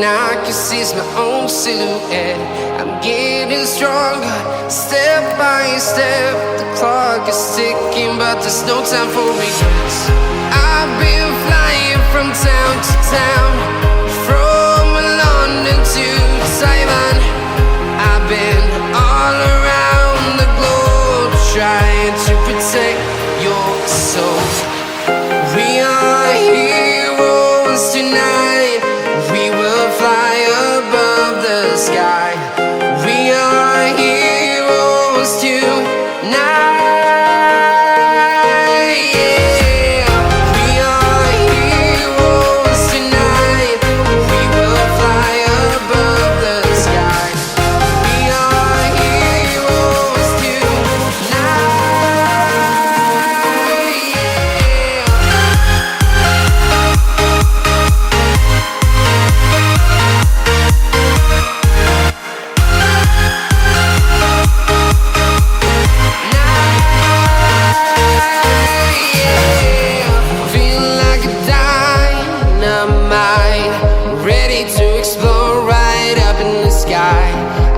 I can see is my own silhouette. I'm getting stronger, step by step. The clock is ticking, but there's no time for regrets. I've been flying from town to town, from London to Taiwan. I've been all around the globe, trying to protect your soul. We are heroes tonight. We will fly above the sky. We are heroes tonight. Yeah. We are heroes tonight. We will fly above the sky. We are heroes tonight. Feeling like a dynamite, ready to explode right up in the sky.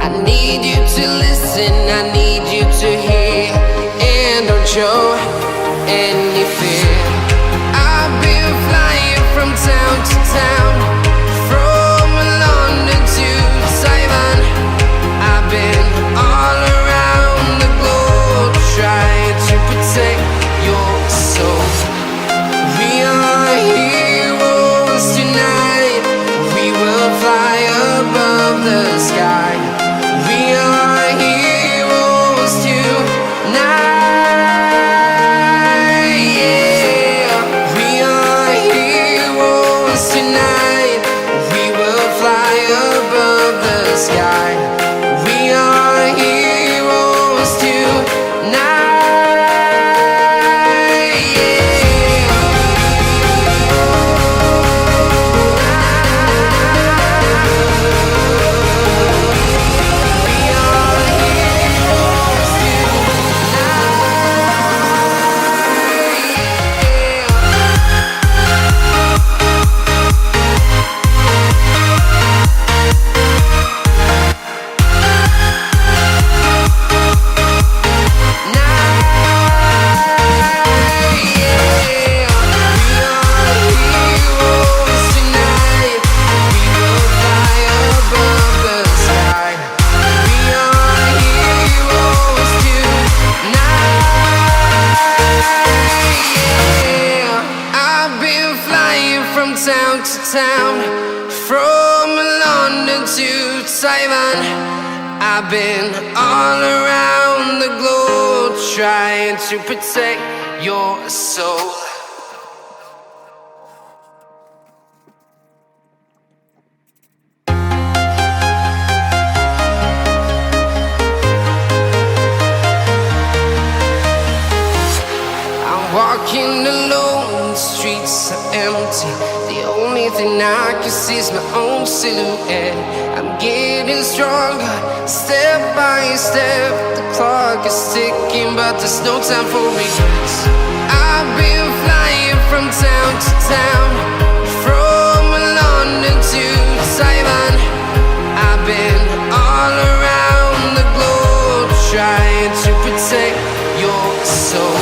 I need you to listen, I need you to hear, and don't show any fear. I've been flying from town to town, from London to Taiwan. I've been all around the globe, trying to protect your soul. We are heroes tonight. We will fly above the sky. We are heroes tonight. Yeah. We are heroes tonight. We will fly above the sky. We are heroes tonight. Yeah. We are heroes tonight. We will fly above the sky. We are heroes tonight. Yeah. I've been flying from town to town, from London to Taiwan. I've been all around the globe, trying to protect your soul. I'm walking alone, the streets are empty. The only thing I can see is my own silhouette. I'm getting stronger, step by step. The clock is ticking, but there's no time for regrets. I've been flying from town to town, from London to Taiwan. I've been all around the globe, trying to protect your soul.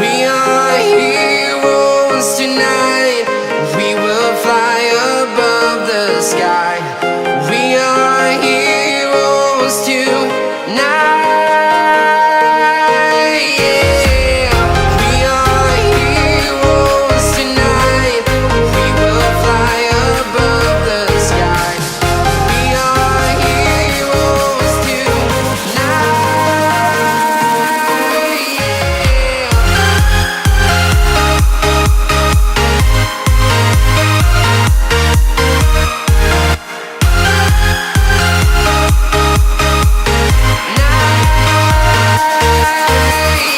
We are heroes tonight. We will fly above the sky. We are heroes tonight. Yeah. We are heroes tonight. We will fly above the sky. We are heroes tonight.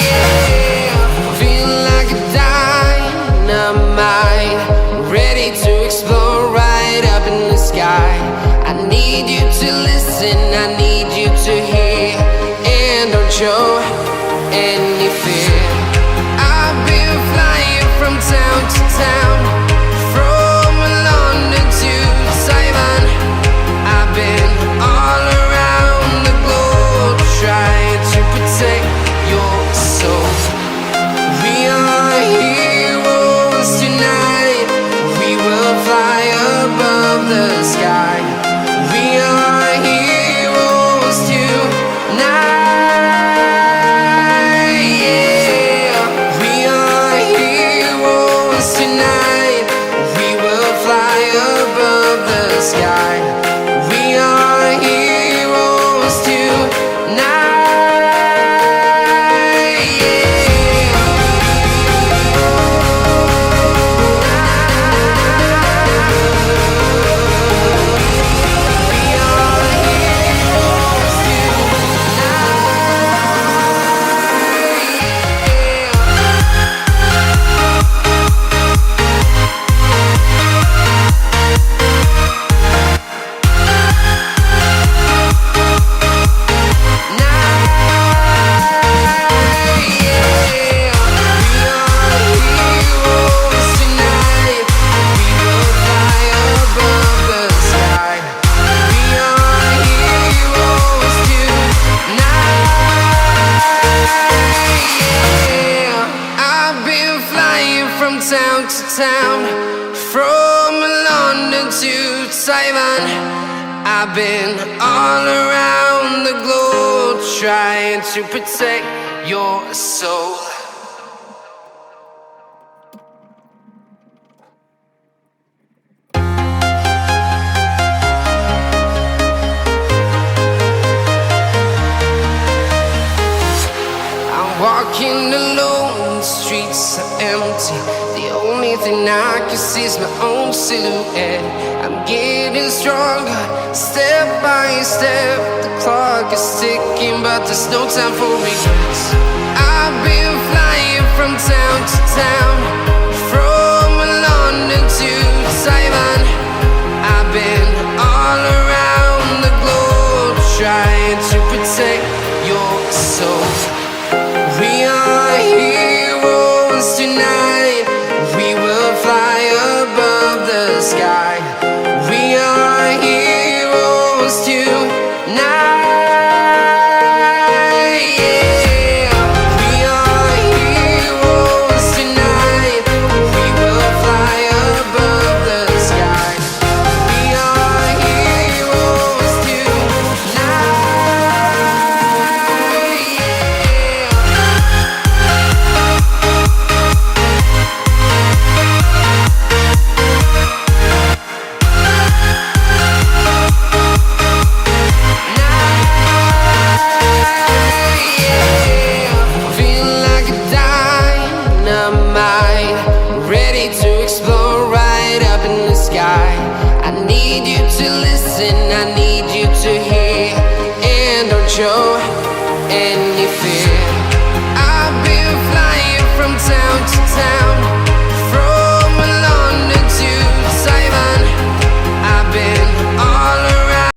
Yeah. Feeling like a dynamite, ready to explode right up in the sky. I need you to listen, I need you to hear, and don't show any fear. I've been flying from town to town, from London to Taiwan. town to town, from London to Taiwan. I've been all around the globe trying to protect your soul. Walking alone, the streets are empty. The only thing I can see is my own silhouette. I'm getting stronger, step by step. The clock is ticking, but there's no time for regrets. I've been flying from town to town, from London to Taiwan. I've been all around the globe trying to protect your soul. We are heroes tonight. We will fly above the sky. We are heroes tonight.